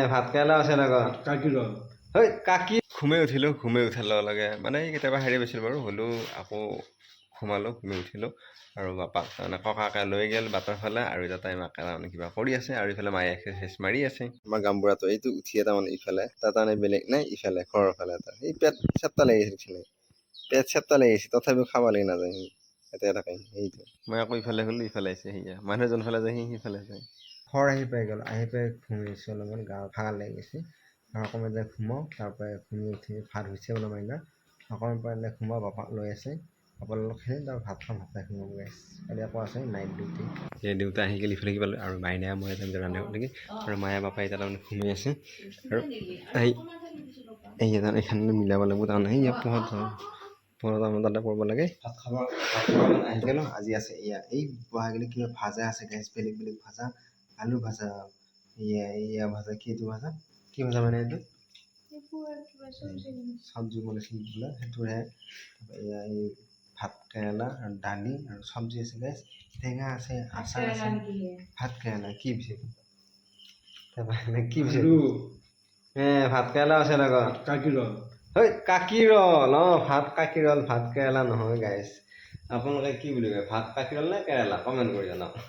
ভাত কেৰেলা আছে লগত কাকি ৰ ঐ কাকি ঘুমে উঠিলোঁ ঘুমে উঠাৰ লগে লগে মানে কেতিয়াবা হেৰি পাইছিলোঁ বাৰু হ'লেও আকৌ ঘুমালোঁ ঘুমে উঠিলোঁ আৰু বাপাক মানে ককাকে লৈ গ'ল বাটৰ ফালে আৰু এটা তাই মাকে তাৰমানে কিবা কৰি আছে আৰু ইফালে মায়ে এক্সাৰচাইজ মাৰি আছে আমাৰ গামবুঢ়াটো এইটো উঠিয়ে তাৰমানে ইফালে তাত তাৰমানে বেলেগ নাই ইফালে ঘৰৰ ফালে এটা এই পেট চেপ্টা লাগি আছিল পেট চেপ্টা লাগি আছে তথাপিও খাব লাগি নাযায় সি এতিয়া থাকে সেইটো মই আকৌ ইফালে হ'লোঁ ইফালে আহিছে সেয়া মানুহ যোনফালে যায় সিফালে যায় ঘৰ আহি পাই গ'ল আহি পাই ঘুমিছোঁ অলপমান গা ভাগৰ লাগি গৈছে আৰু অকণমান যে ঘুমাওঁ তাৰপৰা ঘুমি উঠি ভাত হৈছে অলপ মাইনা অকণমান পাৰিলে ঘুমাওঁ বাপাক লৈ আছে বাপাৰ লগত খেলি তাৰ ভাত খাই ঘুমাব গাইছ কালি আকৌ আছে নাইট ডিউটি এই দেউতা আহি গ'ল ইফালে কিবা আৰু মাইনাই মই তেনেকৈ ৰান্ধি নেকি আৰু মায়ে বাপাই এতিয়া তাৰমানে ঘুমি আছে আৰু এই এইখানে মিলাব লাগিব তাৰমানে সেই পোহৰত তাৰমানে তাতে কৰিব লাগে ভাত খাব আহি গ'লোঁ আজি আছে এয়া এই বহাগিলি কিবা ভাজা আছে গাইছ বেলেগ বেলেগ ভাজা আলু ভাজা এয়া ভাজা কি এইটো ভাজা কি ভাজা মানে এইটো চব্জি বনাইছিল বোলে সেইটোহে এয়া এই ভাত কেৰেলা আৰু দালি আৰু চব্জি আছে গাইছ টেঙা আছে আচাৰ আছে ভাত কেৰেলা কি পিছে কি পিছে ভাত কেৰেলা আছে লগত কাকি ৰ ঐ কাকি ৰল ভাত কাকি ৰল ভাত কেৰেলা নহয় গাইছ আপোনালোকে কি বুলি কয় ভাত কাকি ৰল নে কেৰেলা কমেণ্ট কৰি জনাওক